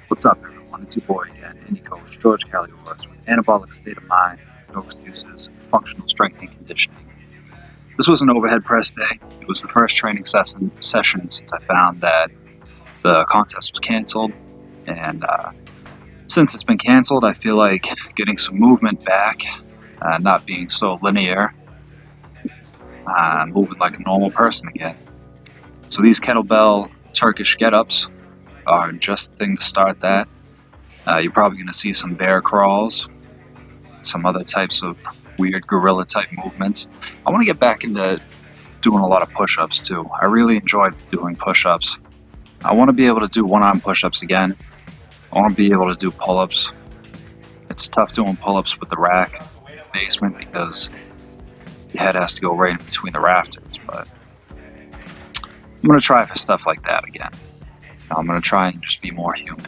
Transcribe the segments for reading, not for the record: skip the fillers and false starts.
What's up, everyone? It's your boy again, Indie Coach George Caliores with Anabolic State of Mind, No Excuses, Functional Strength and Conditioning. This was an overhead press day. It was the first training session since I found that the contest was canceled. And since it's been canceled, I feel like getting some movement back, not being so linear, moving like a normal person again. So these kettlebell Turkish get-ups are just the thing to start that. You're probably going to see some bear crawls, some other types of weird gorilla type movements. I want to get back into doing a lot of push-ups too. I really enjoy doing push-ups. I want to be able to do one-arm push-ups again. I want to be able to do pull-ups. It's tough doing pull-ups with the rack in the basement because your head has to go right in between the rafters, but I'm going to try for stuff like that again. I'm going to try and just be more human.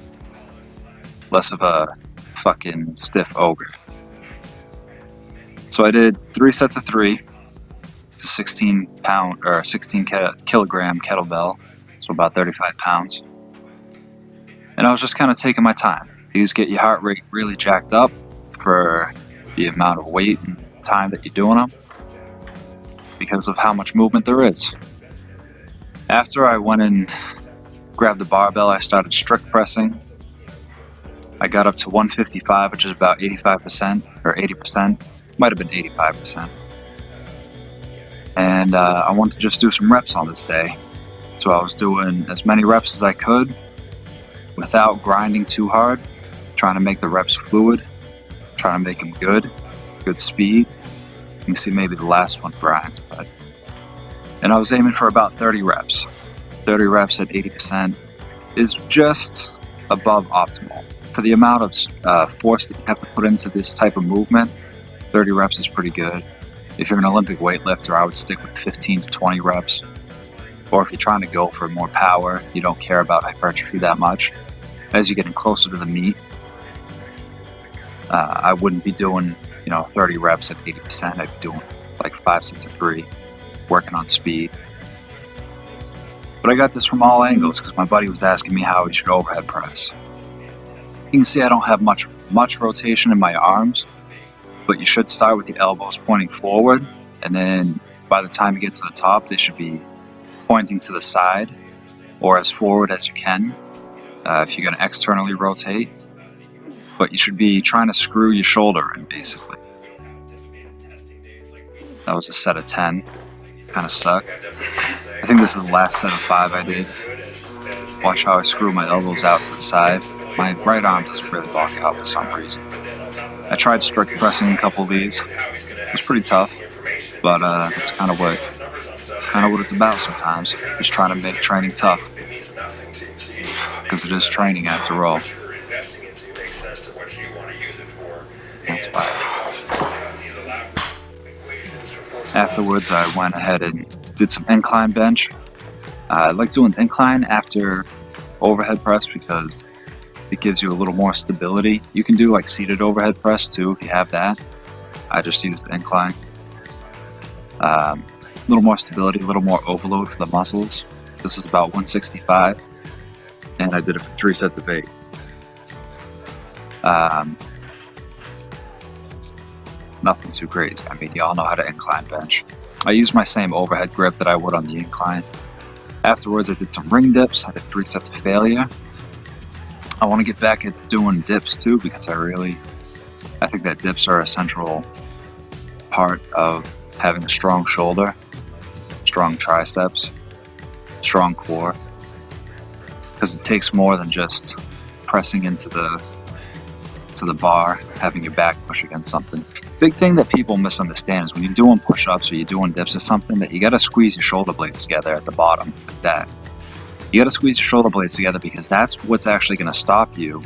Less of a fucking stiff ogre. So I did 3 sets of 3. It's a 16 kilogram kettlebell. So about 35 pounds. And I was just kind of taking my time. These get your heart rate really jacked up for the amount of weight and time that you're doing them, because of how much movement there is. After I went and grabbed the barbell, I started strict pressing. I got up to 155, which is about 85% or 80%. Might have been 85%. And I wanted to just do some reps on this day. So I was doing as many reps as I could without grinding too hard, trying to make the reps fluid, trying to make them good speed. You can see maybe the last one grinds, and I was aiming for about 30 reps. 30 reps at 80% is just above optimal. For the amount of force that you have to put into this type of movement, 30 reps is pretty good. If you're an Olympic weightlifter, I would stick with 15 to 20 reps. Or if you're trying to go for more power, you don't care about hypertrophy that much. As you're getting closer to the meet, I wouldn't be doing 30 reps at 80%. I'd be doing like 5 sets of 3, working on speed. But I got this from all angles because my buddy was asking me how we should overhead press. You can see I don't have much rotation in my arms, but you should start with the elbows pointing forward, and then by the time you get to the top, they should be pointing to the side or as forward as you can if you're going to externally rotate. But you should be trying to screw your shoulder in, basically. That was a set of 10. Kind of sucked. I think this is the last set of 5 I did. Watch how I screw my elbows out to the side. My right arm doesn't really lock out for some reason. I tried strict pressing a couple of these. It was pretty tough, but it's kind of what it's about sometimes. Just trying to make training tough, because it is training after all. That's why. Afterwards, I went ahead and did some incline bench. I like doing incline after overhead press because it gives you a little more stability. You can do like seated overhead press too if you have that. I just use the incline. A little more stability, a little more overload for the muscles. This is about 165, and I did it for 3 sets of 8. Nothing too crazy. I mean, y'all know how to incline bench. I used my same overhead grip that I would on the incline. Afterwards, I did some ring dips. I did 3 sets of failure. I want to get back at doing dips too, because I think that dips are a central part of having a strong shoulder, strong triceps, strong core, because it takes more than just pressing into the bar, having your back push against something. Big thing that people misunderstand is when you're doing push-ups or you're doing dips or something, that you got to squeeze your shoulder blades together at the bottom like that. You got to squeeze your shoulder blades together because that's what's actually going to stop you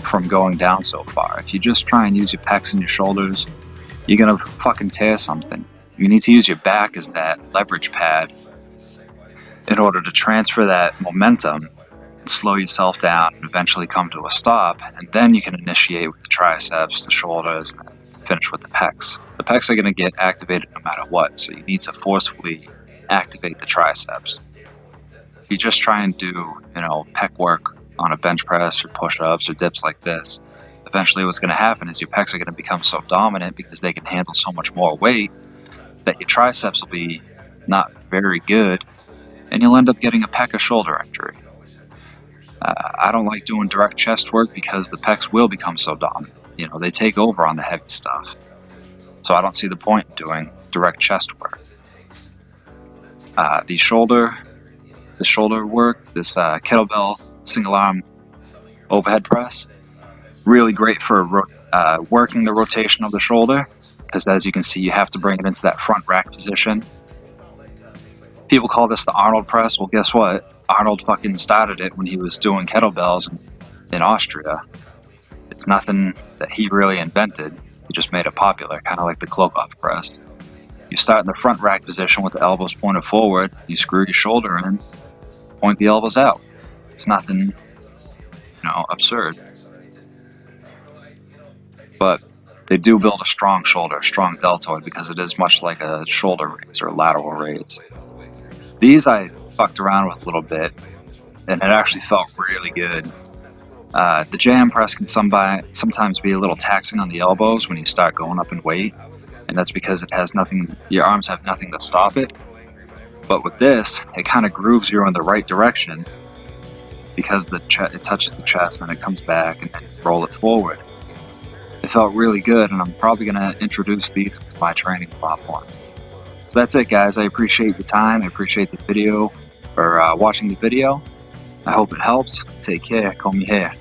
from going down so far. If you just try and use your pecs and your shoulders, you're going to fucking tear something. You need to use your back as that leverage pad in order to transfer that momentum and slow yourself down and eventually come to a stop, and then you can initiate with the triceps, the shoulders, and finish with the pecs. The pecs are going to get activated no matter what, so you need to forcefully activate the triceps. If you just try and do, pec work on a bench press or push-ups or dips like this. Eventually what's going to happen is your pecs are going to become so dominant because they can handle so much more weight that your triceps will be not very good, and you'll end up getting a pec or shoulder injury. I don't like doing direct chest work because the pecs will become so dominant. You know, they take over on the heavy stuff. So I don't see the point in doing direct chest work. The shoulder work, this kettlebell single arm overhead press, really great for working the rotation of the shoulder, because as you can see, you have to bring it into that front rack position. People call this the Arnold press. Well, guess what? Arnold fucking started it when he was doing kettlebells in Austria. It's nothing that he really invented. He just made it popular, kind of like the Klokov press. You start in the front rack position with the elbows pointed forward. You screw your shoulder in, point the elbows out. It's nothing, absurd. But they do build a strong shoulder, a strong deltoid, because it is much like a shoulder raise or lateral raise. These I fucked around with a little bit, and it actually felt really good. The JM press can sometimes be a little taxing on the elbows when you start going up in weight, and that's because it has nothing. Your arms have nothing to stop it. But with this, it kind of grooves you in the right direction because it touches the chest and it comes back and then roll it forward. It felt really good, and I'm probably going to introduce these to my training platform. So that's it, guys. I appreciate the time. I appreciate the video, or watching the video. I hope it helps. Take care. Comb your hair.